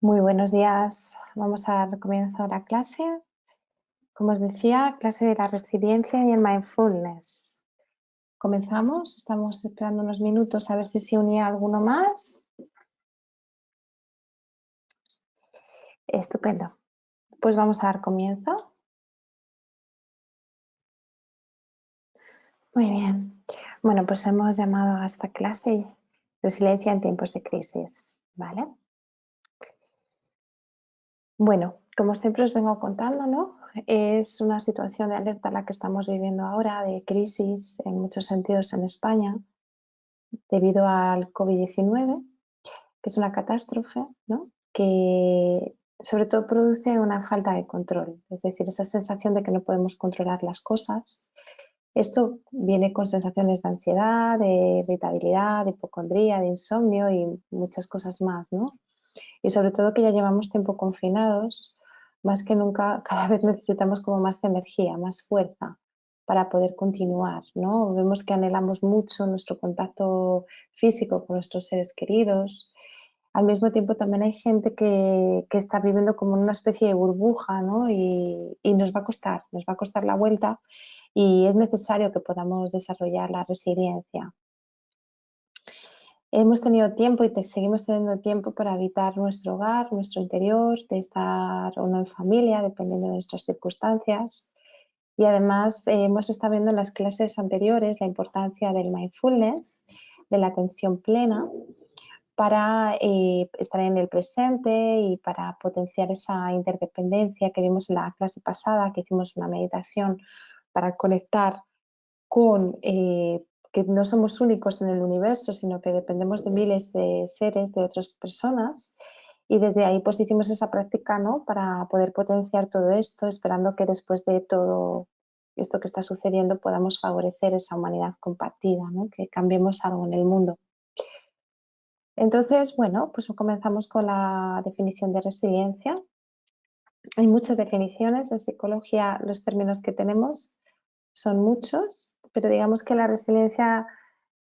Muy buenos días. Vamos a dar comienzo a la clase. Como os decía, clase de la resiliencia y el mindfulness. Comenzamos. Estamos esperando unos minutos a ver si se unía alguno más. Estupendo. Pues vamos a dar comienzo. Muy bien. Bueno, pues hemos llamado a esta clase Resiliencia en tiempos de crisis, ¿vale? Bueno, como siempre os vengo contando, ¿no? Es una situación de alerta la que estamos viviendo ahora, de crisis en muchos sentidos en España, debido al COVID-19, que es una catástrofe, ¿no? Que sobre todo produce una falta de control, es decir, esa sensación de que no podemos controlar las cosas. Esto viene con sensaciones de ansiedad, de irritabilidad, de hipocondría, de insomnio y muchas cosas más, ¿no? Y sobre todo que ya llevamos tiempo confinados, más que nunca cada vez necesitamos como más energía, más fuerza para poder continuar, ¿no? Vemos que anhelamos mucho nuestro contacto físico con nuestros seres queridos. Al mismo tiempo también hay gente que está viviendo como en una especie de burbuja, ¿no? Y nos va a costar la vuelta y es necesario que podamos desarrollar la resiliencia. Hemos tenido tiempo y seguimos teniendo tiempo para habitar nuestro hogar, nuestro interior, de estar o no en familia, dependiendo de nuestras circunstancias. Y además hemos estado viendo en las clases anteriores la importancia del mindfulness, de la atención plena, para estar en el presente y para potenciar esa interdependencia que vimos en la clase pasada, que hicimos una meditación para conectar con que no somos únicos en el universo, sino que dependemos de miles de seres, de otras personas, y desde ahí pues hicimos esa práctica, ¿no? Para poder potenciar todo esto, esperando que después de todo esto que está sucediendo podamos favorecer esa humanidad compartida, ¿no? Que cambiemos algo en el mundo. Entonces, bueno, pues comenzamos con la definición de resiliencia. Hay muchas definiciones en psicología, los términos que tenemos son muchos, pero digamos que la resiliencia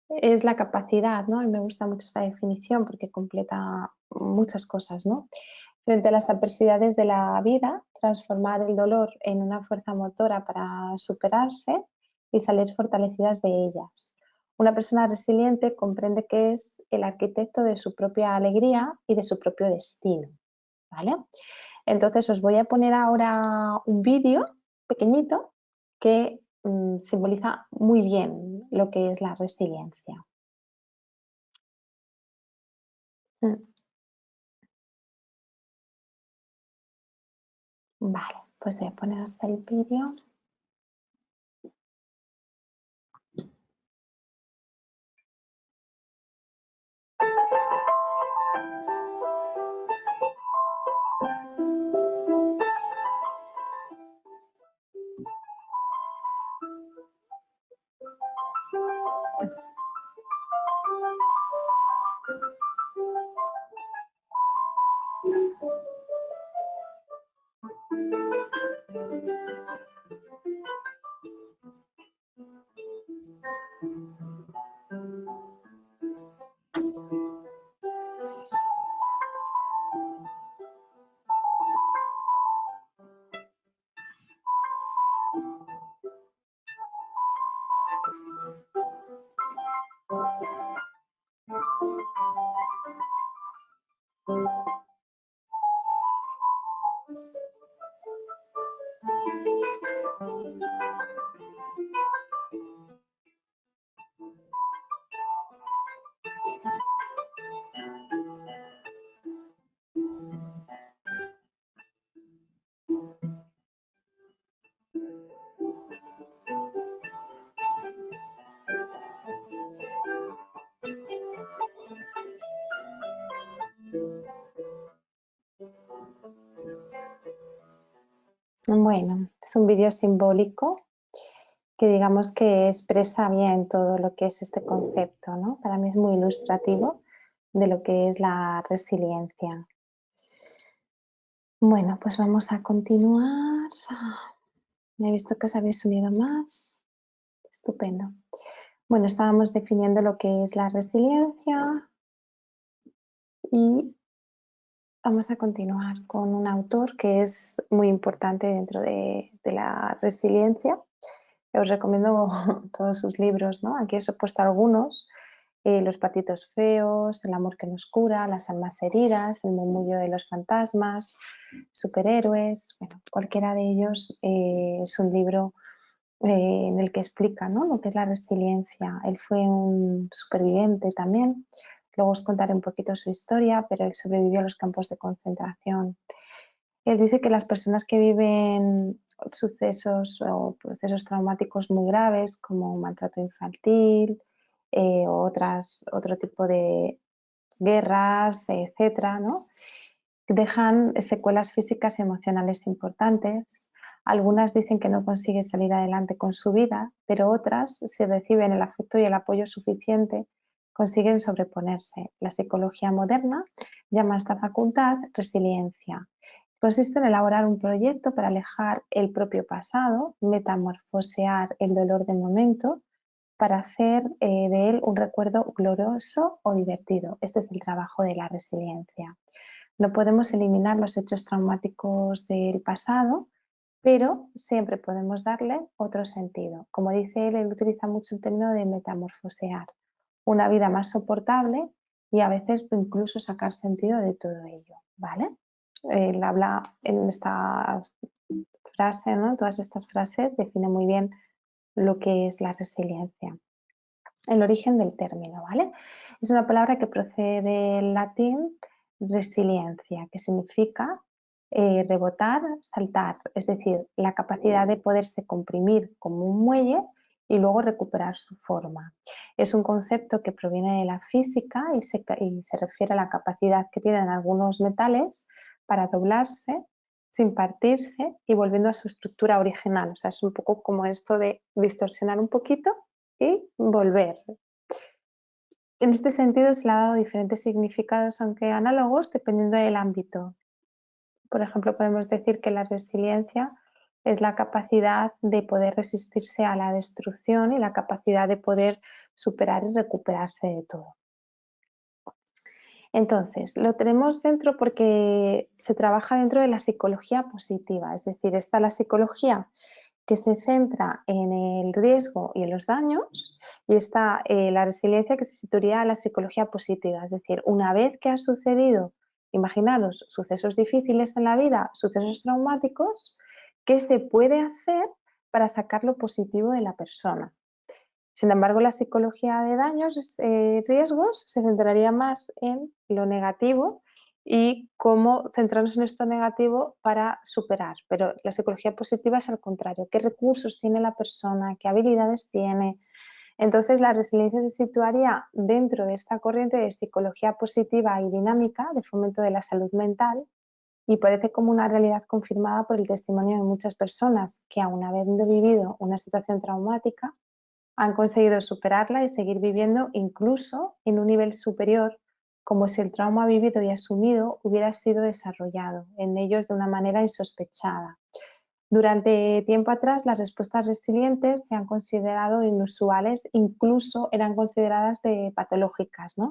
es la capacidad, ¿no? Y me gusta mucho esta definición porque completa muchas cosas, ¿no? Frente a las adversidades de la vida, transformar el dolor en una fuerza motora para superarse y salir fortalecidas de ellas. Una persona resiliente comprende que es el arquitecto de su propia alegría y de su propio destino, ¿vale? Entonces os voy a poner ahora un vídeo pequeñito que simboliza muy bien lo que es la resiliencia. Mm, Vale, pues voy a poner hasta el vídeo. Bueno, es un vídeo simbólico que digamos que expresa bien todo lo que es este concepto, ¿no? Para mí es muy ilustrativo de lo que es la resiliencia. Bueno, pues vamos a continuar. He visto que os habéis unido más. Estupendo. Bueno, estábamos definiendo lo que es la resiliencia y Vamos a continuar con un autor que es muy importante dentro de la resiliencia. Os recomiendo todos sus libros, ¿no? Aquí os he puesto algunos. Los patitos feos, El amor que nos cura, Las almas heridas, El murmullo de los fantasmas, Superhéroes. Bueno, cualquiera de ellos es un libro en el que explica, ¿no?, lo que es la resiliencia. Él fue un superviviente también. Luego os contaré un poquito su historia, pero él sobrevivió a los campos de concentración. Él dice que las personas que viven sucesos o procesos traumáticos muy graves, como maltrato infantil, o otro tipo de guerras, etcétera, ¿no?, dejan secuelas físicas y emocionales importantes. Algunas dicen que no consiguen salir adelante con su vida, pero otras, si reciben el afecto y el apoyo suficiente, consiguen sobreponerse. La psicología moderna llama a esta facultad resiliencia. Consiste en elaborar un proyecto para alejar el propio pasado, metamorfosear el dolor del momento para hacer de él un recuerdo glorioso o divertido. Este es el trabajo de la resiliencia. No podemos eliminar los hechos traumáticos del pasado, pero siempre podemos darle otro sentido. Como dice él utiliza mucho el término de metamorfosear, una vida más soportable y a veces incluso sacar sentido de todo ello, ¿vale? Él habla en esta frase, ¿no? Todas estas frases define muy bien lo que es la resiliencia. El origen del término, ¿vale? Es una palabra que procede del latín resiliencia, que significa rebotar, saltar, es decir, la capacidad de poderse comprimir como un muelle y luego recuperar su forma. Es un concepto que proviene de la física y se refiere a la capacidad que tienen algunos metales para doblarse sin partirse y volviendo a su estructura original. O sea, es un poco como esto de distorsionar un poquito y volver. En este sentido, se le ha dado diferentes significados, aunque análogos, dependiendo del ámbito. Por ejemplo, podemos decir que la resiliencia es la capacidad de poder resistirse a la destrucción y la capacidad de poder superar y recuperarse de todo. Entonces, lo tenemos dentro porque se trabaja dentro de la psicología positiva, es decir, está la psicología que se centra en el riesgo y en los daños, y está la resiliencia que se situaría a la psicología positiva, es decir, una vez que ha sucedido, imaginaros, sucesos difíciles en la vida, sucesos traumáticos, ¿qué se puede hacer para sacar lo positivo de la persona? Sin embargo, la psicología de daños, riesgos, se centraría más en lo negativo y cómo centrarnos en esto negativo para superar. Pero la psicología positiva es al contrario, qué recursos tiene la persona, qué habilidades tiene. Entonces, la resiliencia se situaría dentro de esta corriente de psicología positiva y dinámica de fomento de la salud mental y parece como una realidad confirmada por el testimonio de muchas personas que, aun habiendo vivido una situación traumática, han conseguido superarla y seguir viviendo incluso en un nivel superior, como si el trauma vivido y asumido hubiera sido desarrollado en ellos de una manera insospechada. Durante tiempo atrás, las respuestas resilientes se han considerado inusuales, incluso eran consideradas de patológicas, ¿no?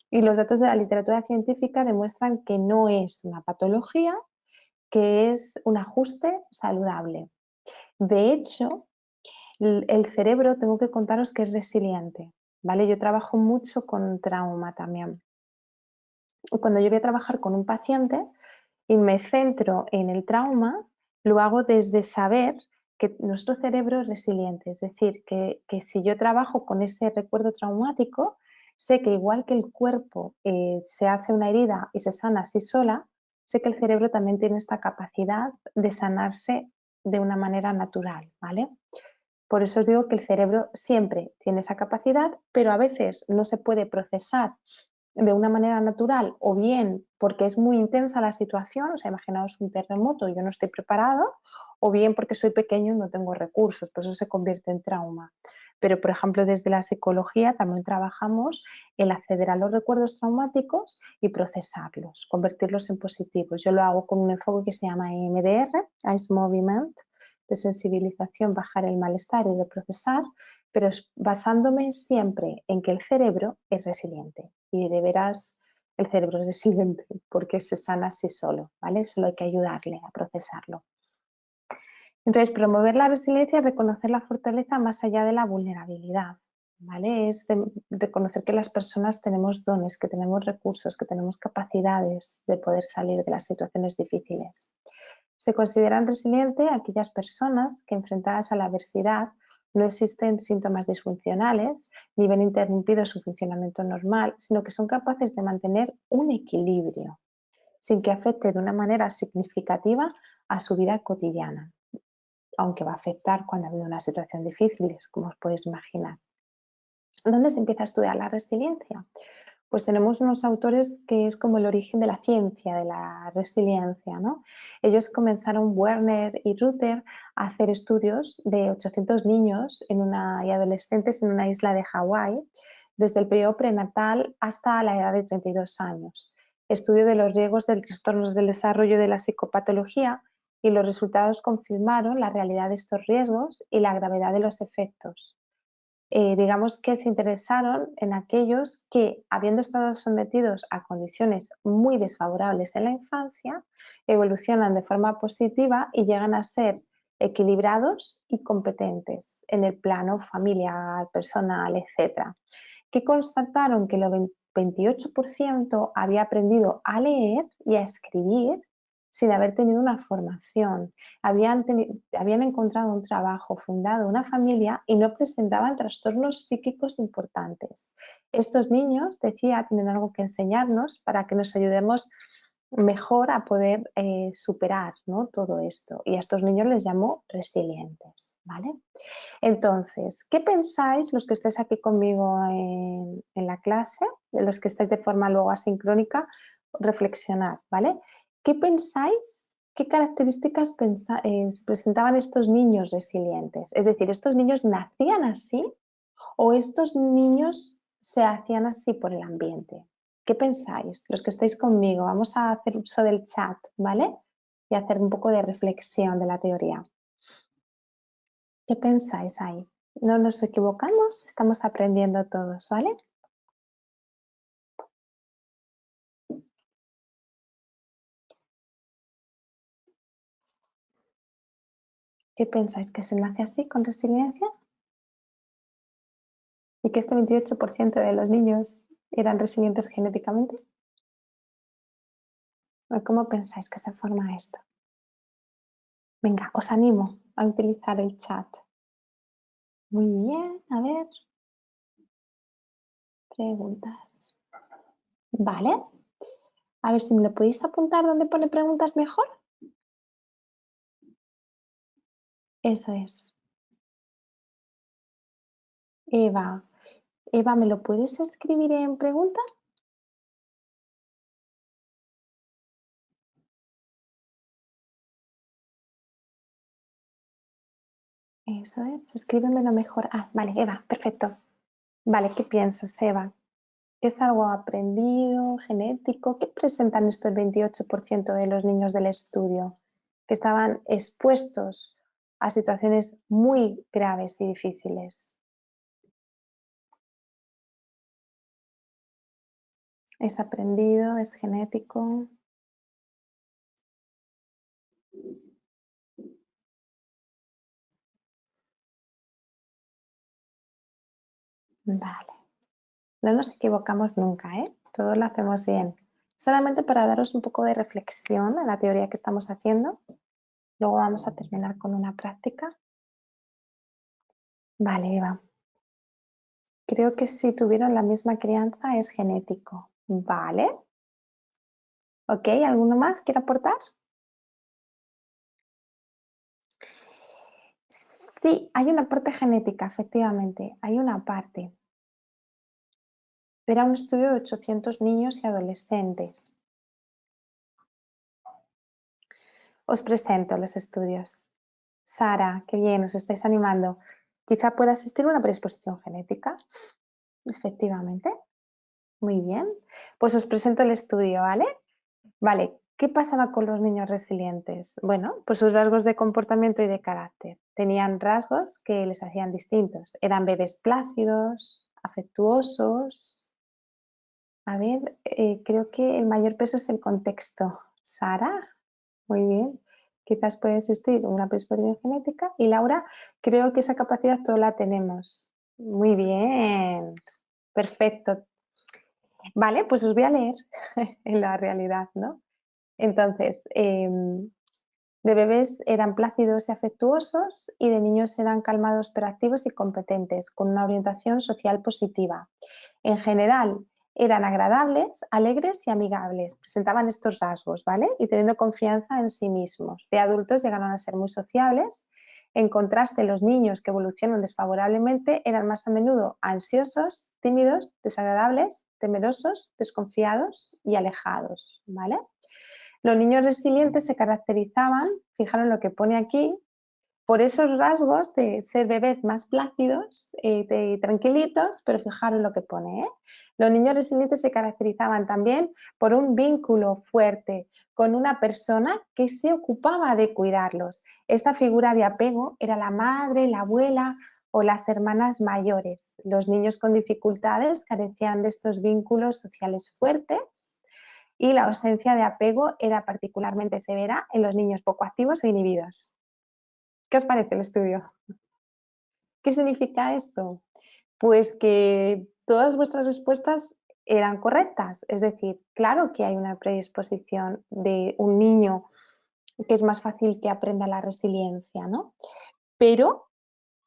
Y los datos de la literatura científica demuestran que no es una patología, que es un ajuste saludable. De hecho, el cerebro, tengo que contaros que es resiliente, ¿vale? Yo trabajo mucho con trauma también. Cuando yo voy a trabajar con un paciente y me centro en el trauma, lo hago desde saber que nuestro cerebro es resiliente, es decir, que si yo trabajo con ese recuerdo traumático, sé que igual que el cuerpo se hace una herida y se sana así sola, sé que el cerebro también tiene esta capacidad de sanarse de una manera natural, ¿vale? Por eso os digo que el cerebro siempre tiene esa capacidad, pero a veces no se puede procesar de una manera natural o bien porque es muy intensa la situación, o sea, imaginaos un terremoto y yo no estoy preparado, o bien porque soy pequeño y no tengo recursos, por eso se convierte en trauma. Pero, por ejemplo, desde la psicología también trabajamos el acceder a los recuerdos traumáticos y procesarlos, convertirlos en positivos. Yo lo hago con un enfoque que se llama EMDR, Ice Movement, de sensibilización, bajar el malestar y de procesar, pero basándome siempre en que el cerebro es resiliente y de veras el cerebro resiliente, porque se sana así solo, ¿vale? Solo hay que ayudarle a procesarlo. Entonces, promover la resiliencia es reconocer la fortaleza más allá de la vulnerabilidad, ¿vale? Es reconocer que las personas tenemos dones, que tenemos recursos, que tenemos capacidades de poder salir de las situaciones difíciles. Se consideran resilientes aquellas personas que, enfrentadas a la adversidad, no existen síntomas disfuncionales ni ven interrumpido su funcionamiento normal, sino que son capaces de mantener un equilibrio sin que afecte de una manera significativa a su vida cotidiana, aunque va a afectar cuando ha habido una situación difícil, como os podéis imaginar. ¿Dónde se empieza a estudiar la resiliencia? Pues tenemos unos autores que es como el origen de la ciencia, de la resiliencia, ¿no? Ellos comenzaron, Werner y Ruther, a hacer estudios de 800 niños y adolescentes en una isla de Hawái, desde el periodo prenatal hasta la edad de 32 años. Estudio de los riesgos de trastornos del desarrollo de la psicopatología, y los resultados confirmaron la realidad de estos riesgos y la gravedad de los efectos. Digamos que se interesaron en aquellos que, habiendo estado sometidos a condiciones muy desfavorables en la infancia, evolucionan de forma positiva y llegan a ser equilibrados y competentes en el plano familiar, personal, etc. Que constataron que el 28% había aprendido a leer y a escribir sin haber tenido una formación. Habían encontrado un trabajo, fundado una familia y no presentaban trastornos psíquicos importantes. Estos niños, decía, tienen algo que enseñarnos para que nos ayudemos mejor a poder superar, ¿no?, todo esto. Y a estos niños les llamó resilientes, ¿vale? Entonces, ¿qué pensáis los que estáis aquí conmigo en la clase, de los que estáis de forma luego asincrónica? Reflexionar, ¿vale? ¿Qué pensáis? ¿Qué características presentaban estos niños resilientes? Es decir, ¿estos niños nacían así o estos niños se hacían así por el ambiente? ¿Qué pensáis? Los que estáis conmigo, vamos a hacer uso del chat, ¿vale? Y hacer un poco de reflexión de la teoría. ¿Qué pensáis ahí? No nos equivocamos, estamos aprendiendo todos, ¿vale? ¿Qué pensáis? ¿Que se nace así, con resiliencia? ¿Y que este 28% de los niños eran resilientes genéticamente? ¿O cómo pensáis que se forma esto? Venga, os animo a utilizar el chat. Muy bien, a ver. Preguntas. Vale. A ver si me lo podéis apuntar donde pone preguntas mejor. Eso es. Eva. Eva, ¿me lo puedes escribir en pregunta? Eso es. Escríbemelo mejor. Ah, vale, Eva, perfecto. Vale, ¿qué piensas, Eva? ¿Es algo aprendido, genético? ¿Qué presentan estos 28% de los niños del estudio que estaban expuestos a situaciones muy graves y difíciles? ¿Es aprendido? ¿Es genético? Vale. No nos equivocamos nunca, ¿eh? Todo lo hacemos bien. Solamente para daros un poco de reflexión a la teoría que estamos haciendo. Luego vamos a terminar con una práctica. Vale, Eva. Creo que si tuvieron la misma crianza es genético. Vale. Ok, ¿alguno más quiere aportar? Sí, hay una parte genética, efectivamente, hay una parte. Era un estudio de 800 niños y adolescentes. Os presento los estudios. Sara, qué bien, os estáis animando. Quizá pueda existir una predisposición genética. Efectivamente. Muy bien. Pues os presento el estudio, ¿vale? Vale, ¿qué pasaba con los niños resilientes? Bueno, pues sus rasgos de comportamiento y de carácter. Tenían rasgos que les hacían distintos. Eran bebés plácidos, afectuosos, A ver, creo que el mayor peso es el contexto. Sara, muy bien. Quizás puede existir una predisposición genética. Y Laura, creo que esa capacidad todos la tenemos. Muy bien, perfecto. Vale, pues os voy a leer en la realidad, ¿no? Entonces, de bebés eran plácidos y afectuosos y de niños eran calmados pero activos y competentes, con una orientación social positiva. En general, eran agradables, alegres y amigables. Presentaban estos rasgos, ¿vale? Y teniendo confianza en sí mismos. De adultos llegaron a ser muy sociables. En contraste, los niños que evolucionan desfavorablemente eran más a menudo ansiosos, tímidos, desagradables, temerosos, desconfiados y alejados, ¿vale? Los niños resilientes se caracterizaban, fijaros lo que pone aquí, por esos rasgos de ser bebés más plácidos, tranquilitos, pero fijaros lo que pone, ¿eh? Los niños resilientes se caracterizaban también por un vínculo fuerte con una persona que se ocupaba de cuidarlos. Esta figura de apego era la madre, la abuela o las hermanas mayores. Los niños con dificultades carecían de estos vínculos sociales fuertes y la ausencia de apego era particularmente severa en los niños poco activos e inhibidos. ¿Qué os parece el estudio? ¿Qué significa esto? Pues que todas vuestras respuestas eran correctas. Es decir, claro que hay una predisposición de un niño que es más fácil que aprenda la resiliencia, ¿no? Pero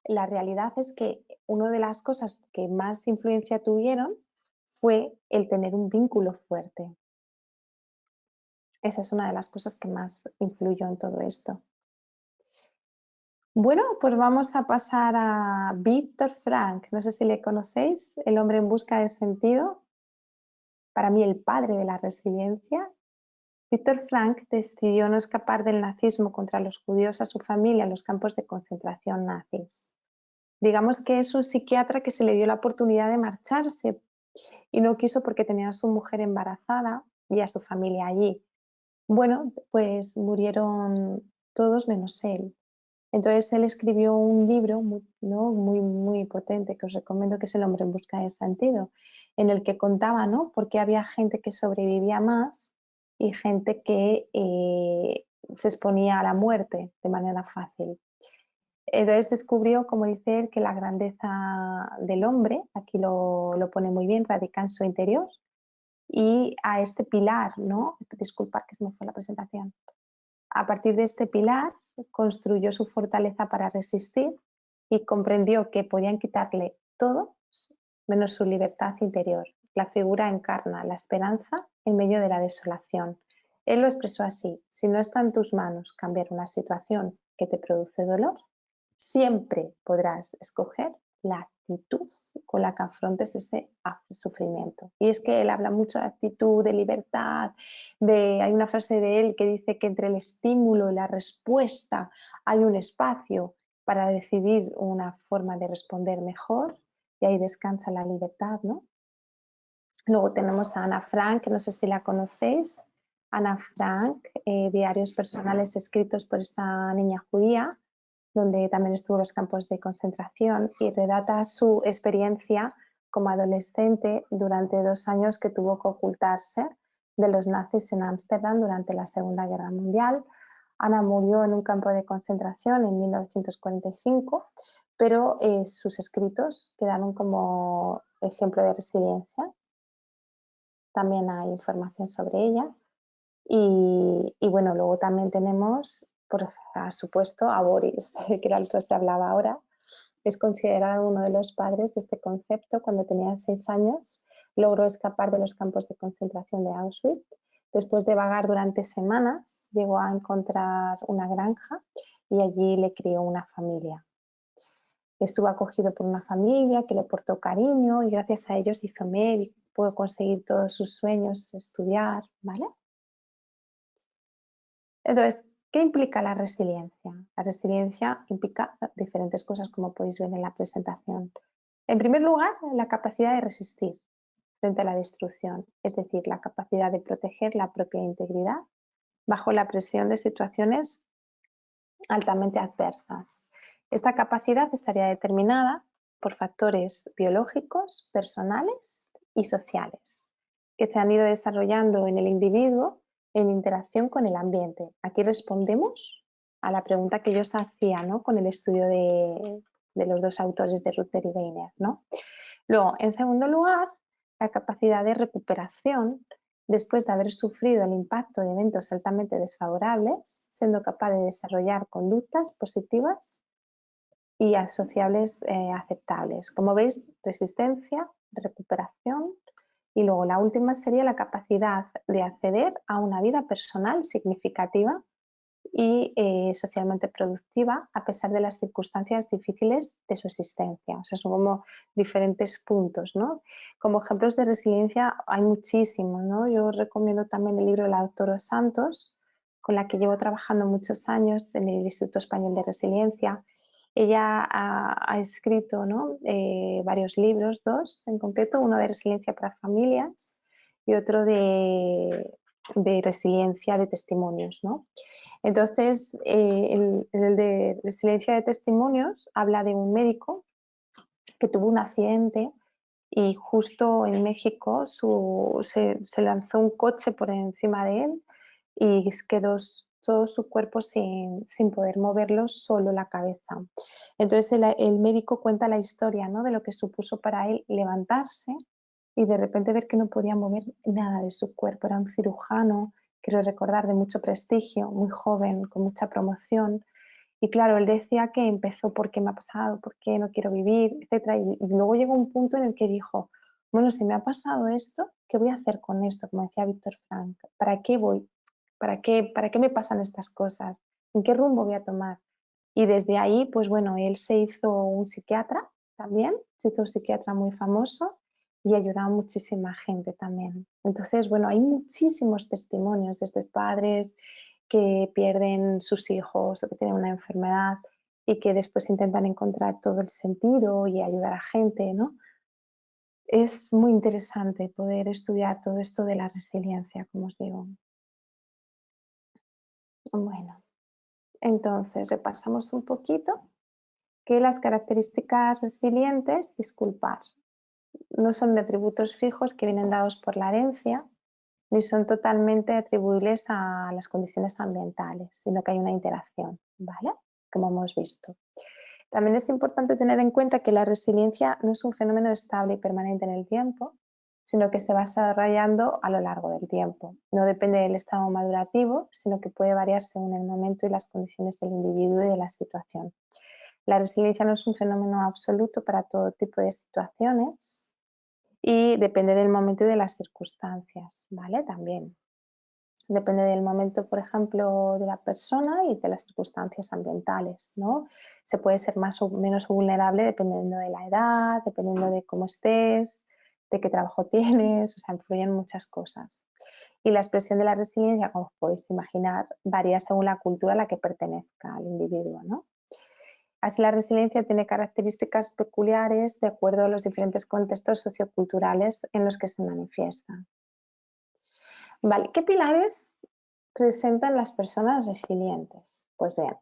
la realidad es que una de las cosas que más influencia tuvieron fue el tener un vínculo fuerte. Esa es una de las cosas que más influyó en todo esto. Bueno, pues vamos a pasar a Víctor Frank. No sé si le conocéis, el hombre en busca de sentido. Para mí, el padre de la resiliencia. Víctor Frank decidió no escapar del nazismo contra los judíos a su familia en los campos de concentración nazis. Digamos que es un psiquiatra que se le dio la oportunidad de marcharse y no quiso porque tenía a su mujer embarazada y a su familia allí. Bueno, pues murieron todos menos él. Entonces él escribió un libro muy, ¿no? muy potente que os recomiendo, que es El hombre en busca de sentido, en el que contaba, ¿no?, por qué había gente que sobrevivía más y gente que se exponía a la muerte de manera fácil. Entonces descubrió, como dice él, que la grandeza del hombre, aquí lo pone muy bien, radica en su interior y a este pilar, ¿no? Disculpad que se me fue la presentación. A partir de este pilar, construyó su fortaleza para resistir y comprendió que podían quitarle todo menos su libertad interior. La figura encarna la esperanza en medio de la desolación. Él lo expresó así: si no está en tus manos cambiar una situación que te produce dolor, siempre podrás escoger la actitud con la que afrontes ese sufrimiento. Y es que él habla mucho de actitud, de libertad, hay una frase de él que dice que entre el estímulo y la respuesta hay un espacio para decidir una forma de responder mejor y ahí descansa la libertad, ¿no? Luego tenemos a Ana Frank, que no sé si la conocéis. Ana Frank, diarios personales escritos por esta niña judía, donde también estuvo en los campos de concentración, y relata su experiencia como adolescente durante 2 años que tuvo que ocultarse de los nazis en Ámsterdam durante la Segunda Guerra Mundial. Ana murió en un campo de concentración en 1945, pero sus escritos quedaron como ejemplo de resiliencia. También hay información sobre ella. Y bueno, luego también tenemos, por supuesto, a Boris, que era el que se hablaba ahora. Es considerado uno de los padres de este concepto. Cuando tenía 6 años, logró escapar de los campos de concentración de Auschwitz. Después de vagar durante semanas, llegó a encontrar una granja y allí le crió una familia. Estuvo acogido por una familia que le portó cariño y gracias a ellos hizo médico, pudo conseguir todos sus sueños, estudiar, ¿vale? Entonces, ¿qué implica la resiliencia? La resiliencia implica diferentes cosas, como podéis ver en la presentación. En primer lugar, la capacidad de resistir frente a la destrucción, es decir, la capacidad de proteger la propia integridad bajo la presión de situaciones altamente adversas. Esta capacidad estaría determinada por factores biológicos, personales y sociales. que se han ido desarrollando en el individuo en interacción con el ambiente. Aquí respondemos a la pregunta que yo os hacía, ¿no? Con el estudio de los dos autores de Ruther y Weiner, ¿no? Luego, en segundo lugar, la capacidad de recuperación después de haber sufrido el impacto de eventos altamente desfavorables, siendo capaz de desarrollar conductas positivas y asociables aceptables. Como veis, resistencia, recuperación y luego la última sería la capacidad de acceder a una vida personal significativa y socialmente productiva a pesar de las circunstancias difíciles de su existencia. O sea, son como diferentes puntos, ¿no? Como ejemplos de resiliencia hay muchísimos, ¿no? Yo os recomiendo también el libro de la doctora Santos, con la que llevo trabajando muchos años en el Instituto Español de Resiliencia. Ella ha escrito, ¿no? Varios libros, dos en concreto, uno de resiliencia para familias y otro de resiliencia de testimonios, ¿no? Entonces, en el de resiliencia de testimonios habla de un médico que tuvo un accidente y justo en México se lanzó un coche por encima de él y quedó todo su cuerpo sin poder moverlo, solo la cabeza. Entonces el médico cuenta la historia, ¿no? De lo que supuso para él levantarse y de repente ver que no podía mover nada de su cuerpo. Era un cirujano, quiero recordar, de mucho prestigio, muy joven, con mucha promoción. Y claro, él decía que empezó por qué me ha pasado, por qué no quiero vivir, etcétera. Y luego llegó un punto en el que dijo, bueno, si me ha pasado esto, ¿qué voy a hacer con esto? Como decía Víctor Frank, ¿para qué voy? ¿Para qué me pasan estas cosas? ¿En qué rumbo voy a tomar? Y desde ahí, pues bueno, él se hizo un psiquiatra también, se hizo un psiquiatra muy famoso y ayudaba a muchísima gente también. Entonces, bueno, hay muchísimos testimonios desde padres que pierden sus hijos o que tienen una enfermedad y que después intentan encontrar todo el sentido y ayudar a gente, ¿no? Es muy interesante poder estudiar todo esto de la resiliencia, como os digo. Bueno, entonces repasamos un poquito que las características resilientes, disculpar, no son de atributos fijos que vienen dados por la herencia, ni son totalmente atribuibles a las condiciones ambientales, sino que hay una interacción, ¿vale? Como hemos visto. También es importante tener en cuenta que la resiliencia no es un fenómeno estable y permanente en el tiempo, sino que se va desarrollando a lo largo del tiempo. No depende del estado madurativo, sino que puede variar según el momento y las condiciones del individuo y de la situación. La resiliencia no es un fenómeno absoluto para todo tipo de situaciones y depende del momento y de las circunstancias, ¿vale? También. Depende del momento, por ejemplo, de la persona y de las circunstancias ambientales, ¿no? Se puede ser más o menos vulnerable dependiendo de la edad, dependiendo de cómo estés, de qué trabajo tienes, o sea, influyen muchas cosas. Y la expresión de la resiliencia, como podéis imaginar, varía según la cultura a la que pertenezca el individuo, ¿no? Así, la resiliencia tiene características peculiares de acuerdo a los diferentes contextos socioculturales en los que se manifiesta. Vale, ¿qué pilares presentan las personas resilientes? Pues bien,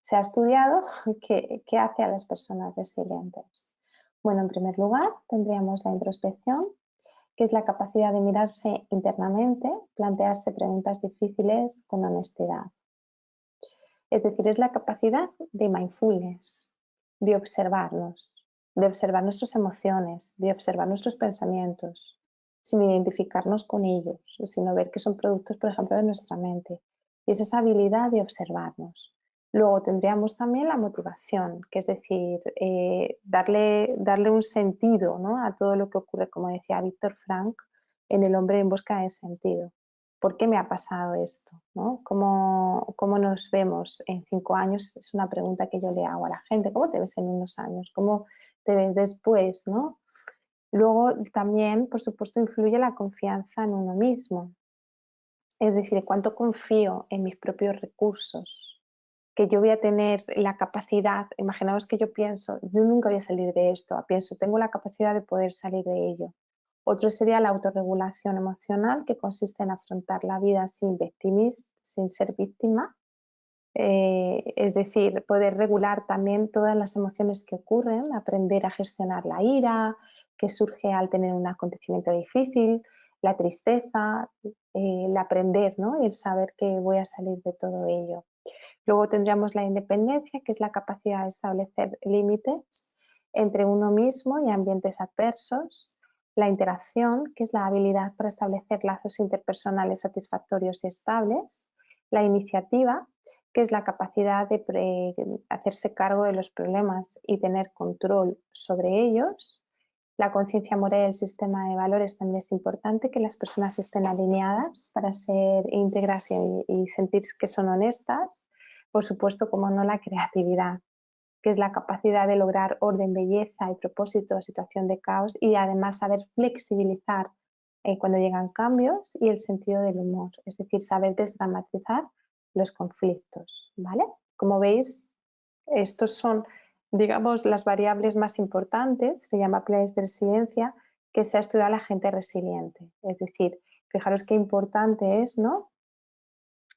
se ha estudiado qué hace a las personas resilientes. Bueno, en primer lugar, tendríamos la introspección, que es la capacidad de mirarse internamente, plantearse preguntas difíciles con honestidad. Es decir, es la capacidad de mindfulness, de observar nuestras emociones, de observar nuestros pensamientos, sin identificarnos con ellos, sino ver que son productos, por ejemplo, de nuestra mente. Y es esa habilidad de observarnos. Luego tendríamos también la motivación, que es decir, darle un sentido, ¿no? A todo lo que ocurre, como decía Víctor Frank, en El hombre en busca de sentido. ¿Por qué me ha pasado esto? ¿No? ¿Cómo nos vemos en 5 años? Es una pregunta que yo le hago a la gente. ¿Cómo te ves en unos años? ¿Cómo te ves después? ¿No? Luego también, por supuesto, influye la confianza en uno mismo. Es decir, cuánto confío en mis propios recursos, que yo voy a tener la capacidad, imaginaos que yo pienso, yo nunca voy a salir de esto, pienso, tengo la capacidad de poder salir de ello. Otro sería la autorregulación emocional, que consiste en afrontar la vida sin ser víctima, es decir, poder regular también todas las emociones que ocurren, aprender a gestionar la ira que surge al tener un acontecimiento difícil, la tristeza, el aprender, ¿no? Y el saber que voy a salir de todo ello. Luego tendríamos la independencia, que es la capacidad de establecer límites entre uno mismo y ambientes adversos. La interacción, que es la habilidad para establecer lazos interpersonales satisfactorios y estables. La iniciativa, que es la capacidad de hacerse cargo de los problemas y tener control sobre ellos. La conciencia moral y el sistema de valores también es importante, que las personas estén alineadas para ser íntegras y sentir que son honestas. Por supuesto, como no, la creatividad, que es la capacidad de lograr orden, belleza y propósito en situación de caos, y además saber flexibilizar cuando llegan cambios, y el sentido del humor, es decir, saber desdramatizar los conflictos, ¿vale? Como veis, estos son, digamos, las variables más importantes, se llama pilares de resiliencia, que se ha estudiado a la gente resiliente. Es decir, fijaros qué importante es, ¿no?,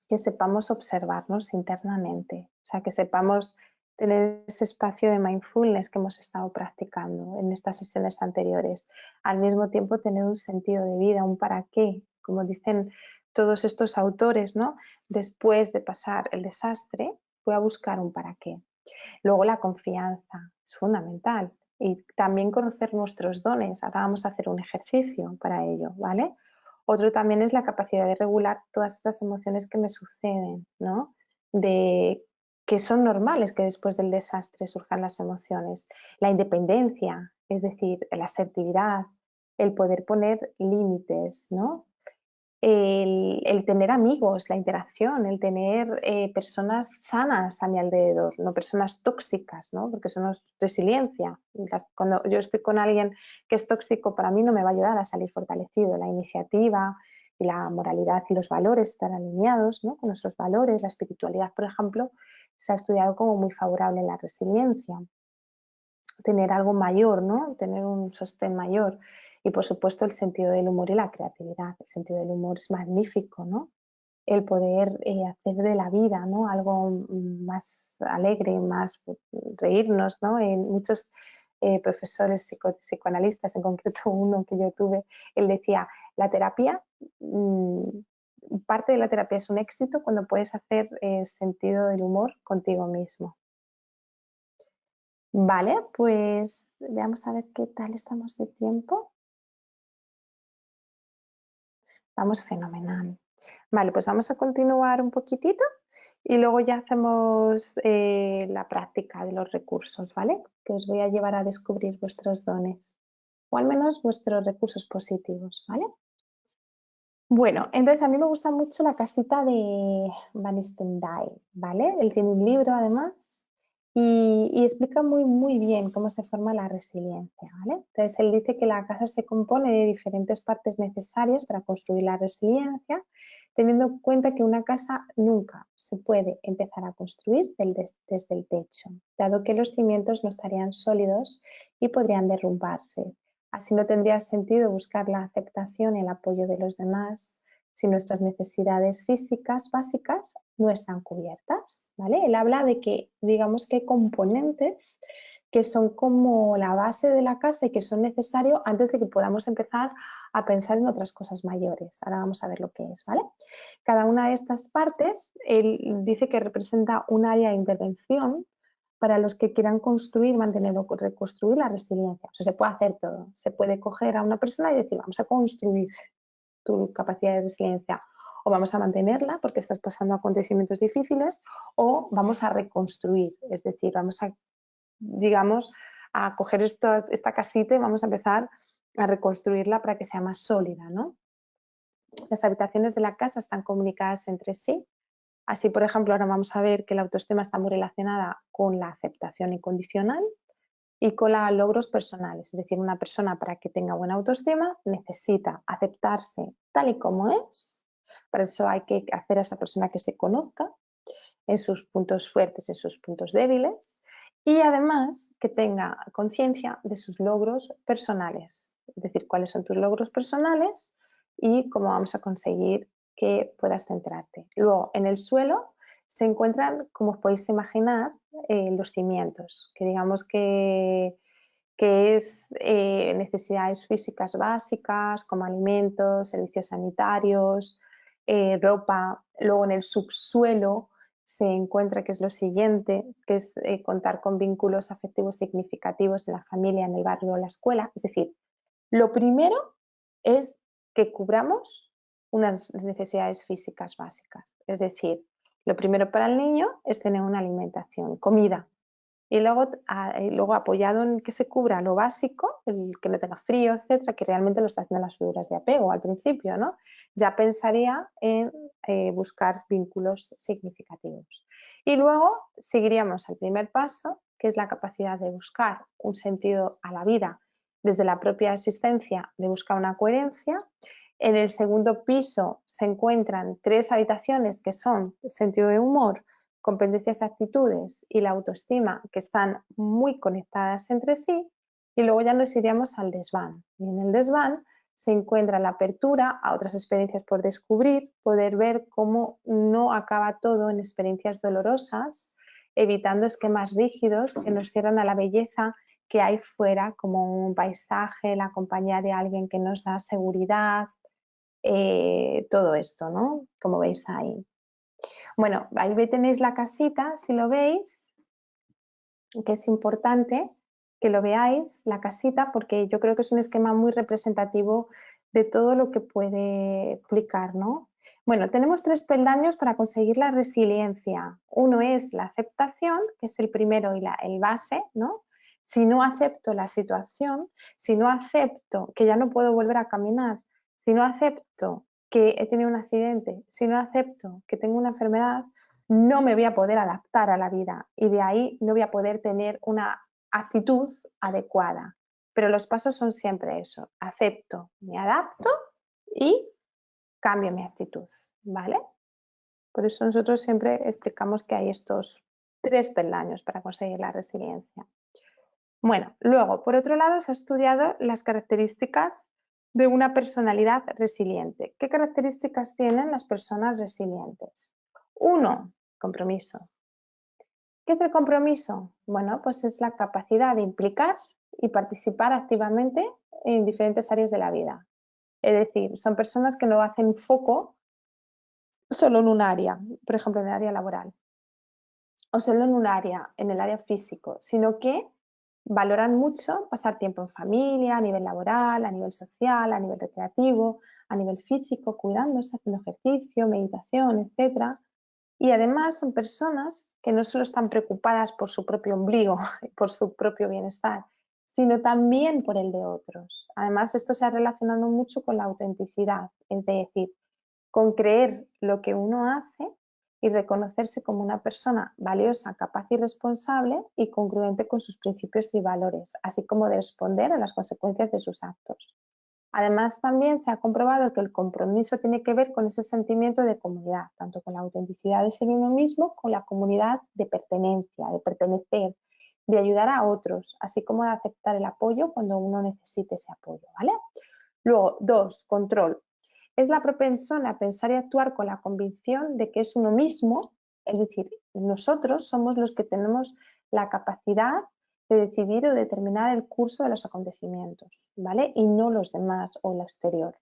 que sepamos observarnos internamente, o sea, que sepamos tener ese espacio de mindfulness que hemos estado practicando en estas sesiones anteriores. Al mismo tiempo, tener un sentido de vida, un para qué, como dicen todos estos autores, ¿no? Después de pasar el desastre, voy a buscar un para qué. Luego, la confianza es fundamental, y también conocer nuestros dones. Ahora vamos a hacer un ejercicio para ello, ¿vale? Otro también es la capacidad de regular todas estas emociones que me suceden, ¿no? De que son normales que después del desastre surjan las emociones. La independencia, es decir, la asertividad, el poder poner límites, ¿no? El tener amigos, la interacción, el tener personas sanas a mi alrededor, no personas tóxicas, ¿no? Porque eso no es resiliencia. Cuando yo estoy con alguien que es tóxico, para mí no me va a ayudar a salir fortalecido. La iniciativa y la moralidad y los valores están alineados, ¿no?, con nuestros valores. La espiritualidad, por ejemplo, se ha estudiado como muy favorable en la resiliencia. Tener algo mayor, ¿no?, tener un sostén mayor. Y por supuesto el sentido del humor y la creatividad. El sentido del humor es magnífico, ¿no? El poder hacer de la vida, ¿no?, algo más alegre, más reírnos, ¿no? Muchos profesores psicoanalistas, en concreto uno que yo tuve, él decía, la terapia, mm, parte de la terapia es un éxito cuando puedes hacer sentido del humor contigo mismo. Vale, pues veamos a ver qué tal estamos de tiempo. Vamos fenomenal. Vale, pues vamos a continuar un poquitito y luego ya hacemos la práctica de los recursos, ¿vale? Que os voy a llevar a descubrir vuestros dones, o al menos vuestros recursos positivos, ¿vale? Bueno, entonces a mí me gusta mucho la casita de Van Stendhal, ¿vale? Él tiene un libro además y explica muy bien cómo se forma la resiliencia, ¿vale? Entonces él dice que la casa se compone de diferentes partes necesarias para construir la resiliencia, teniendo en cuenta que una casa nunca se puede empezar a construir desde el techo, dado que los cimientos no estarían sólidos y podrían derrumbarse. Así no tendría sentido buscar la aceptación y el apoyo de los demás si nuestras necesidades físicas básicas no están cubiertas, ¿vale? Él habla de que, digamos, que hay componentes que son como la base de la casa y que son necesarios antes de que podamos empezar a pensar en otras cosas mayores. Ahora vamos a ver lo que es, ¿vale? Cada una de estas partes, él dice que representa un área de intervención para los que quieran construir, mantener o reconstruir la resiliencia. O sea, se puede hacer todo. Se puede coger a una persona y decir, vamos a construir tu capacidad de resiliencia, o vamos a mantenerla porque estás pasando acontecimientos difíciles, o vamos a reconstruir, es decir, vamos a, digamos, a coger esta casita y vamos a empezar a reconstruirla para que sea más sólida, ¿no? Las habitaciones de la casa están comunicadas entre sí. Así, por ejemplo, ahora vamos a ver que la autoestima está muy relacionada con la aceptación incondicional y con los logros personales. Es decir, una persona, para que tenga buena autoestima, necesita aceptarse tal y como es. Para eso hay que hacer a esa persona que se conozca en sus puntos fuertes, en sus puntos débiles, y además que tenga conciencia de sus logros personales. Es decir, cuáles son tus logros personales y cómo vamos a conseguir que puedas centrarte. Luego, en el suelo se encuentran, como os podéis imaginar, los cimientos, que digamos que es necesidades físicas básicas como alimentos, servicios sanitarios, ropa. Luego en el subsuelo se encuentra que es lo siguiente, que es contar con vínculos afectivos significativos en la familia, en el barrio o la escuela. Es decir, lo primero es que cubramos unas necesidades físicas básicas. Es decir, lo primero para el niño es tener una alimentación, comida. Y luego apoyado en que se cubra lo básico, el que no tenga frío, etcétera, que realmente lo está haciendo las figuras de apego al principio, ¿no? Ya pensaría en buscar vínculos significativos. Y luego seguiríamos al primer paso, que es la capacidad de buscar un sentido a la vida desde la propia existencia, de buscar una coherencia. En el segundo piso se encuentran 3 habitaciones que son sentido de humor, competencias y actitudes y la autoestima, que están muy conectadas entre sí, y luego ya nos iríamos al desván. Y en el desván se encuentra la apertura a otras experiencias por descubrir, poder ver cómo no acaba todo en experiencias dolorosas, evitando esquemas rígidos que nos cierran a la belleza que hay fuera, como un paisaje, la compañía de alguien que nos da seguridad, todo esto, ¿no? Como veis ahí. Bueno, ahí tenéis la casita, si lo veis, que es importante que lo veáis, la casita, porque yo creo que es un esquema muy representativo de todo lo que puede explicar, ¿no? Bueno, tenemos 3 peldaños para conseguir la resiliencia. Uno es la aceptación, que es el primero y el base, ¿no? Si no acepto la situación, si no acepto que ya no puedo volver a caminar, si no acepto que he tenido un accidente, si no acepto que tengo una enfermedad, no me voy a poder adaptar a la vida y de ahí no voy a poder tener una actitud adecuada. Pero los pasos son siempre eso, acepto, me adapto y cambio mi actitud, ¿vale? Por eso nosotros siempre explicamos que hay estos 3 peldaños para conseguir la resiliencia. Bueno, luego, por otro lado, se ha estudiado las características de una personalidad resiliente. ¿Qué características tienen las personas resilientes? 1, compromiso. ¿Qué es el compromiso? Bueno, pues es la capacidad de implicar y participar activamente en diferentes áreas de la vida. Es decir, son personas que no hacen foco solo en un área, por ejemplo, en el área laboral, o solo en un área, en el área físico, sino que valoran mucho pasar tiempo en familia, a nivel laboral, a nivel social, a nivel recreativo, a nivel físico, cuidándose, haciendo ejercicio, meditación, etcétera. Y además son personas que no solo están preocupadas por su propio ombligo, por su propio bienestar, sino también por el de otros. Además, esto se ha relacionado mucho con la autenticidad, es decir, con creer lo que uno hace y reconocerse como una persona valiosa, capaz y responsable y congruente con sus principios y valores, así como de responder a las consecuencias de sus actos. Además, también se ha comprobado que el compromiso tiene que ver con ese sentimiento de comunidad, tanto con la autenticidad de ser uno mismo, con la comunidad de pertenencia, de pertenecer, de ayudar a otros, así como de aceptar el apoyo cuando uno necesite ese apoyo, ¿vale? Luego, 2, control. Es la propensión a pensar y actuar con la convicción de que es uno mismo, es decir, nosotros somos los que tenemos la capacidad de decidir o determinar el curso de los acontecimientos, ¿vale? Y no los demás o el exterior.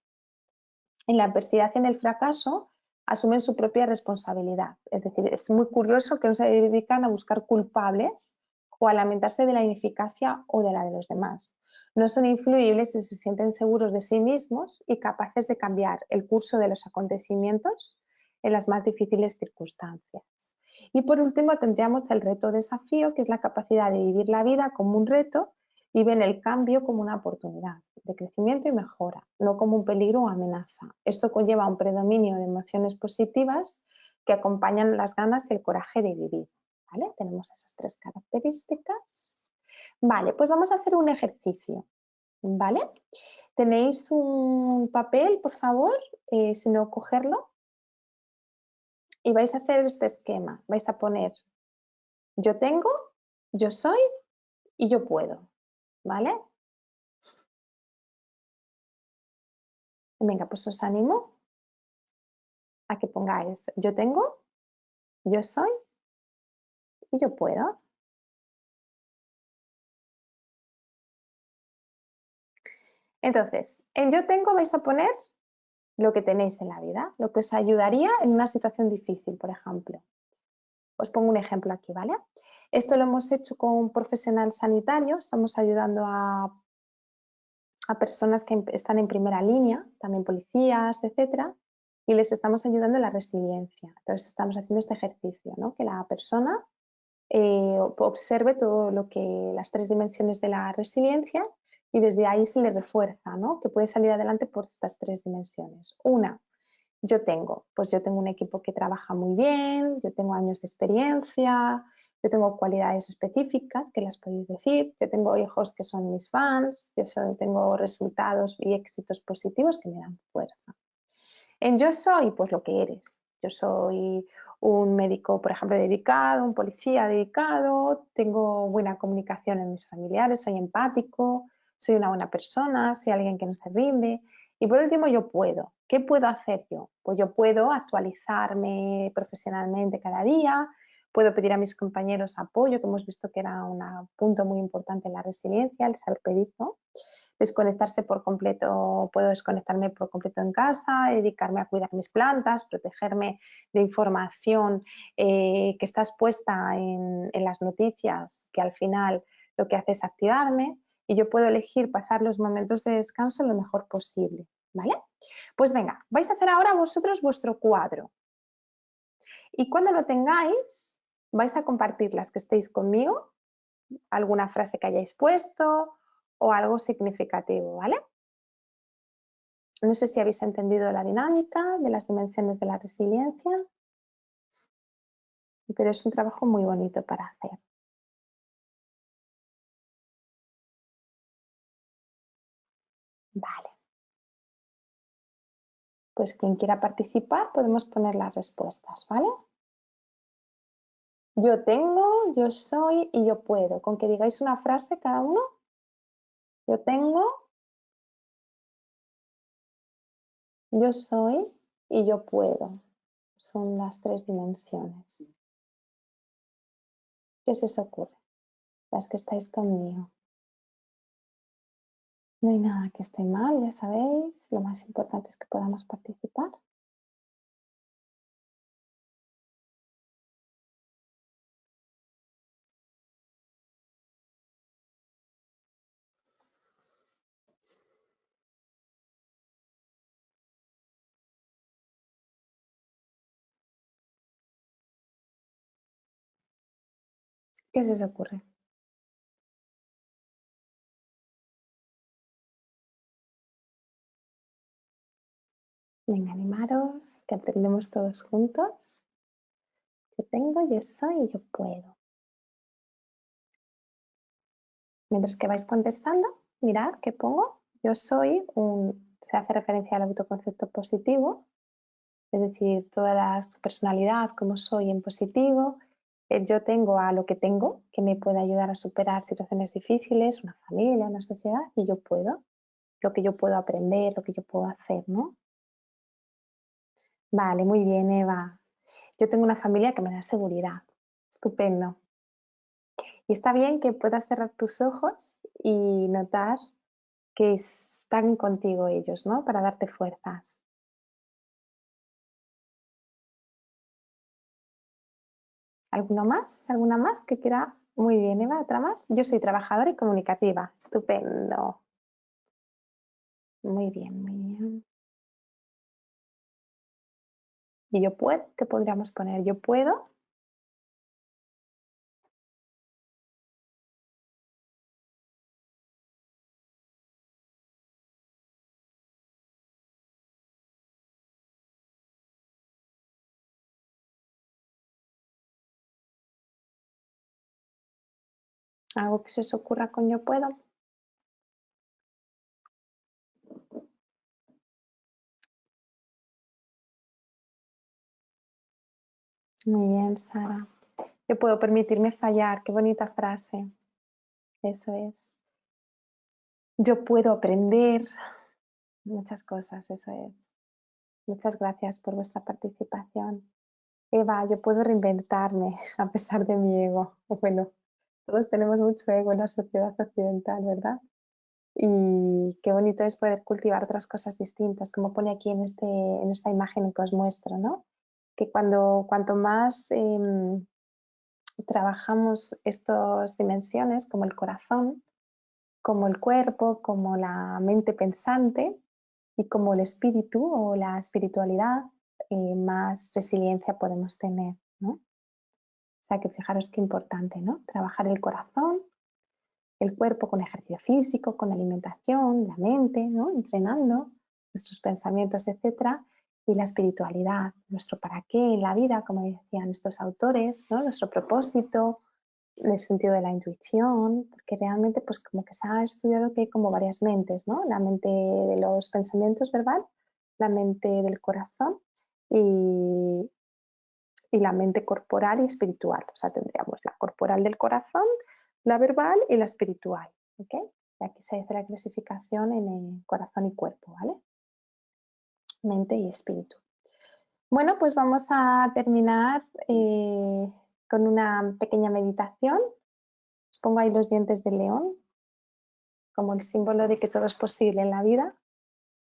En la adversidad y en el fracaso asumen su propia responsabilidad. Es decir, es muy curioso que no se dedican a buscar culpables o a lamentarse de la ineficacia o de la de los demás. No son influibles y se sienten seguros de sí mismos y capaces de cambiar el curso de los acontecimientos en las más difíciles circunstancias. Y por último tendríamos el reto desafío, que es la capacidad de vivir la vida como un reto y ven el cambio como una oportunidad de crecimiento y mejora, no como un peligro o amenaza. Esto conlleva un predominio de emociones positivas que acompañan las ganas y el coraje de vivir. ¿Vale? Tenemos esas 3 características. Vale, pues vamos a hacer un ejercicio. ¿Vale? ¿Tenéis un papel, por favor? Si no, cogerlo. Y vais a hacer este esquema. Vais a poner yo tengo, yo soy y yo puedo. ¿Vale? Venga, pues os animo a que pongáis yo tengo, yo soy y yo puedo. Entonces, en yo tengo vais a poner lo que tenéis en la vida, lo que os ayudaría en una situación difícil, por ejemplo. Os pongo un ejemplo aquí, ¿vale? Esto lo hemos hecho con un profesional sanitario, estamos ayudando a personas que están en primera línea, también policías, etcétera, y les estamos ayudando en la resiliencia. Entonces estamos haciendo este ejercicio, ¿no? Que la persona observe todo lo que las 3 dimensiones de la resiliencia y desde ahí se le refuerza, ¿no? Que puede salir adelante por estas 3 dimensiones. Una, pues yo tengo un equipo que trabaja muy bien, yo tengo años de experiencia, yo tengo cualidades específicas que las podéis decir, yo tengo hijos que son mis fans, tengo resultados y éxitos positivos que me dan fuerza. En yo soy, pues lo que eres. Yo soy un médico, por ejemplo, dedicado, un policía dedicado, tengo buena comunicación en mis familiares, soy empático, soy una buena persona, soy alguien que no se rinde. Y por último, yo puedo. ¿Qué puedo hacer yo? Pues yo puedo actualizarme profesionalmente cada día, puedo pedir a mis compañeros apoyo, que hemos visto que era un punto muy importante en la resiliencia, el saber pedir, ¿no? Desconectarse por completo, puedo desconectarme por completo en casa, dedicarme a cuidar mis plantas, protegerme de información que está expuesta en las noticias, que al final lo que hace es activarme, y yo puedo elegir pasar los momentos de descanso lo mejor posible, ¿vale? Pues venga, vais a hacer ahora vosotros vuestro cuadro, y cuando lo tengáis, vais a compartir las que estéis conmigo, alguna frase que hayáis puesto o algo significativo, ¿vale? No sé si habéis entendido la dinámica de las dimensiones de la resiliencia, pero es un trabajo muy bonito para hacer. Vale, pues quien quiera participar podemos poner las respuestas, ¿vale? Yo tengo, yo soy y yo puedo. Con que digáis una frase cada uno. Yo tengo, yo soy y yo puedo. Son las 3 dimensiones. ¿Qué se os ocurre? Las que estáis conmigo. No hay nada que esté mal, ya sabéis. Lo más importante es que podamos participar. ¿Qué se os ocurre? Venga, animaros, que aprendemos todos juntos. Yo tengo, yo soy y yo puedo. Mientras que vais contestando, mirad qué pongo. Yo soy se hace referencia al autoconcepto positivo, es decir, toda la personalidad, cómo soy en positivo. El yo tengo a lo que tengo, que me puede ayudar a superar situaciones difíciles, una familia, una sociedad, y yo puedo, lo que yo puedo aprender, lo que yo puedo hacer, ¿no? Vale, muy bien, Eva. Yo tengo una familia que me da seguridad. Estupendo. Y está bien que puedas cerrar tus ojos y notar que están contigo ellos, ¿no? Para darte fuerzas. ¿Alguno más? ¿Alguna más que quiera? Muy bien, Eva, ¿otra más? Yo soy trabajadora y comunicativa. Estupendo. Muy bien, muy bien. ¿Y yo puedo? ¿Qué podríamos poner? Yo puedo. ¿Algo que se os ocurra con yo puedo? Muy bien, Sara. Yo puedo permitirme fallar. Qué bonita frase. Eso es. Yo puedo aprender muchas cosas, eso es. Muchas gracias por vuestra participación. Eva, yo puedo reinventarme a pesar de mi ego. Bueno, todos tenemos mucho ego en la sociedad occidental, ¿verdad? Y qué bonito es poder cultivar otras cosas distintas, como pone aquí en esta imagen que os muestro, ¿no? Que cuanto más trabajamos estas dimensiones, como el corazón, como el cuerpo, como la mente pensante y como el espíritu o la espiritualidad, más resiliencia podemos tener, ¿no? O sea que fijaros qué importante, ¿no? Trabajar el corazón, el cuerpo con ejercicio físico, con alimentación, la mente, ¿no? Entrenando nuestros pensamientos, etcétera, y la espiritualidad, nuestro para qué en la vida, como decían estos autores, ¿no? Nuestro propósito, el sentido de la intuición, porque realmente pues como que se ha estudiado que hay como varias mentes, ¿no? La mente de los pensamientos verbal, la mente del corazón y, y la mente corporal y espiritual. O sea, tendríamos la corporal del corazón, la verbal y la espiritual. ¿Ok? Y aquí se hace la clasificación en el corazón y cuerpo, ¿vale? Mente y espíritu. Bueno, pues vamos a terminar con una pequeña meditación. Os pongo ahí los dientes de león como el símbolo de que todo es posible en la vida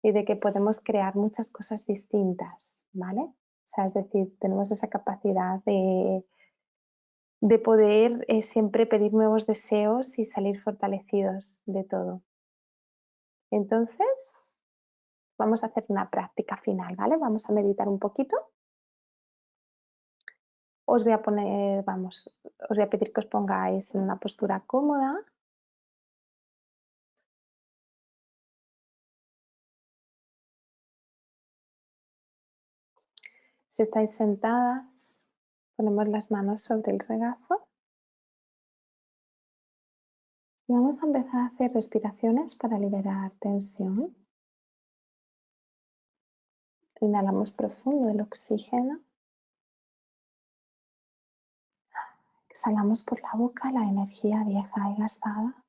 y de que podemos crear muchas cosas distintas, ¿vale? O sea, es decir, tenemos esa capacidad de poder siempre pedir nuevos deseos y salir fortalecidos de todo. Entonces, vamos a hacer una práctica final, ¿vale? Vamos a meditar un poquito. Os voy a poner, vamos, os voy a pedir que os pongáis en una postura cómoda. Si estáis sentadas, ponemos las manos sobre el regazo y vamos a empezar a hacer respiraciones para liberar tensión. Inhalamos profundo el oxígeno. Exhalamos por la boca la energía vieja y gastada.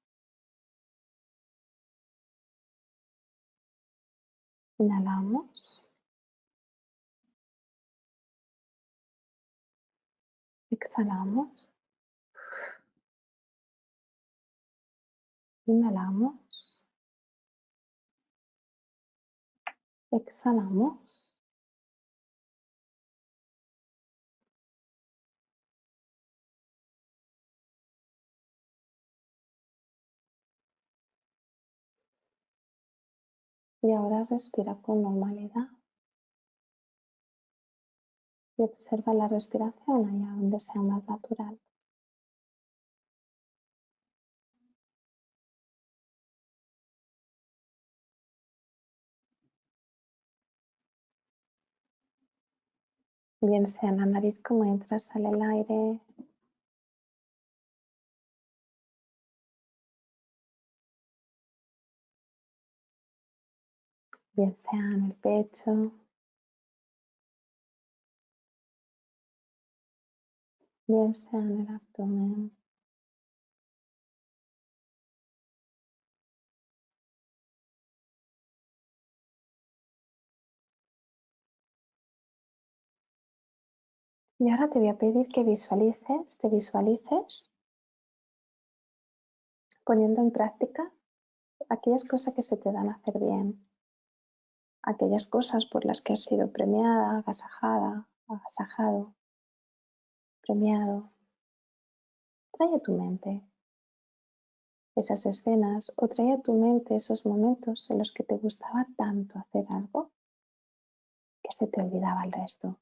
Inhalamos. Exhalamos. Inhalamos. Exhalamos. Y ahora respira con normalidad y observa la respiración allá donde sea más natural. Bien sea en la nariz como entra, sale el aire. Bien sea en el pecho. Bien sea en el abdomen. Y ahora te voy a pedir que te visualices poniendo en práctica aquellas cosas que se te dan a hacer bien, aquellas cosas por las que has sido premiada, agasajada, agasajado, premiado. Trae a tu mente esas escenas o trae a tu mente esos momentos en los que te gustaba tanto hacer algo que se te olvidaba el resto.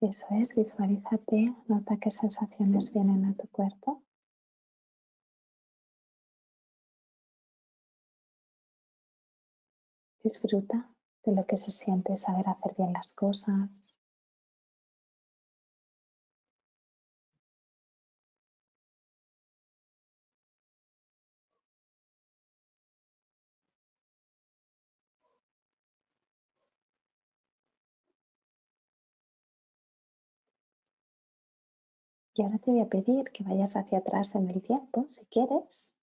Eso es, visualízate, nota qué sensaciones vienen a tu cuerpo. Disfruta de lo que se siente saber hacer bien las cosas. Y ahora te voy a pedir que vayas hacia atrás en el tiempo, si quieres,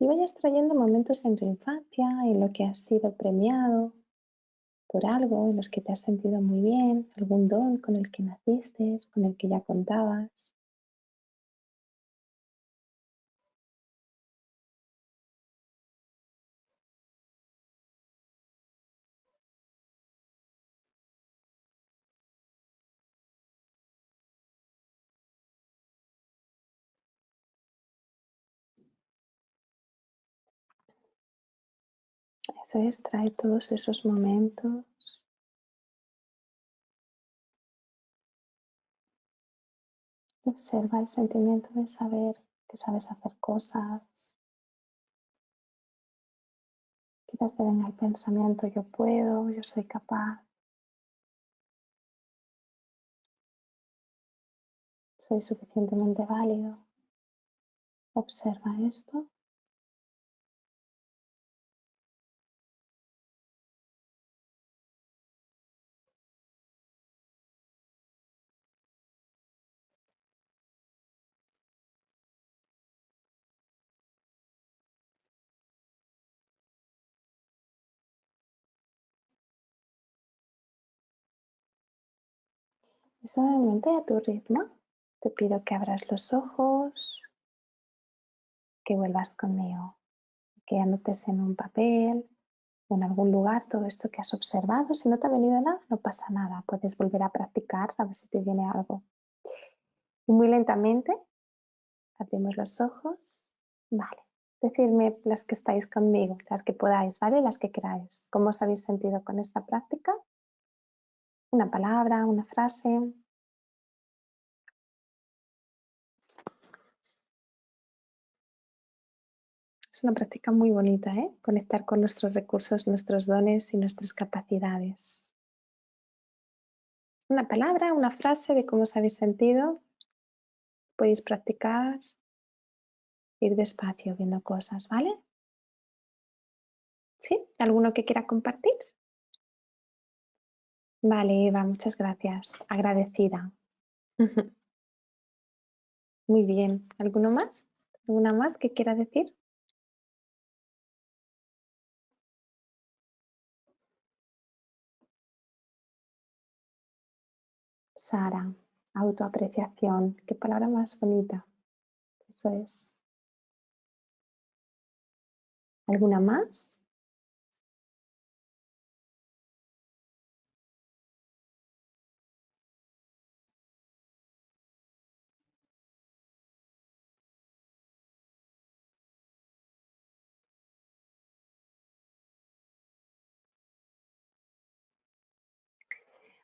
y vayas trayendo momentos en tu infancia en lo que has sido premiado por algo, en los que te has sentido muy bien, algún don con el que naciste, con el que ya contabas. Eso es, trae todos esos momentos. Observa el sentimiento de saber que sabes hacer cosas. Quizás te venga el pensamiento, yo puedo, yo soy capaz, soy suficientemente válido. Observa esto. Y suavemente a tu ritmo, te pido que abras los ojos, que vuelvas conmigo, que anotes en un papel o en algún lugar todo esto que has observado. Si no te ha venido nada, no pasa nada. Puedes volver a practicar a ver si te viene algo. Y muy lentamente abrimos los ojos. Vale. Decidme las que estáis conmigo, las que podáis, ¿vale? Las que queráis. ¿Cómo os habéis sentido con esta práctica? Una palabra, una frase. Es una práctica muy bonita, ¿eh? Conectar con nuestros recursos, nuestros dones y nuestras capacidades. Una palabra, una frase de cómo os habéis sentido. Podéis practicar, ir despacio viendo cosas, ¿vale? ¿Sí? ¿Alguno que quiera compartir? Vale, Eva, muchas gracias. Agradecida. Muy bien. ¿Alguno más? ¿Alguna más que quiera decir? Sara, autoapreciación. Qué palabra más bonita. Eso es. ¿Alguna más?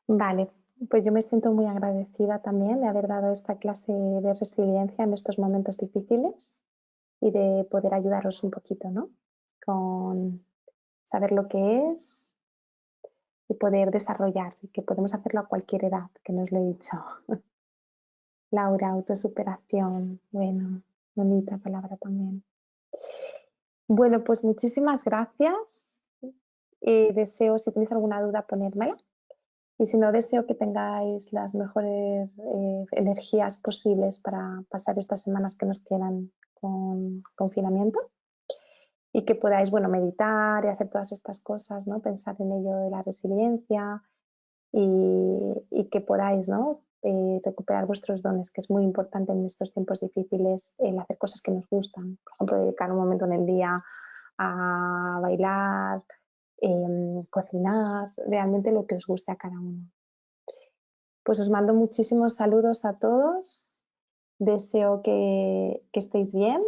Vale, pues yo me siento muy agradecida también de haber dado esta clase de resiliencia en estos momentos difíciles y de poder ayudaros un poquito, ¿no? Con saber lo que es y poder desarrollar, y que podemos hacerlo a cualquier edad, que no os lo he dicho. Laura, autosuperación, bueno, bonita palabra también. Bueno, pues muchísimas gracias. Deseo, si tenéis alguna duda, ponérmela. Y si no, deseo que tengáis las mejores energías posibles para pasar estas semanas que nos quedan con confinamiento y que podáis, bueno, meditar y hacer todas estas cosas, ¿no? Pensar en ello de la resiliencia y que podáis, ¿no? Recuperar vuestros dones, que es muy importante en estos tiempos difíciles, el hacer cosas que nos gustan. Por ejemplo, dedicar un momento en el día a bailar, cocinar, realmente lo que os guste a cada uno. Pues os mando muchísimos saludos a todos, deseo que estéis bien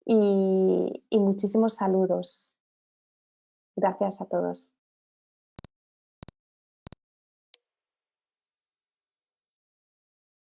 y muchísimos saludos. Gracias a todos.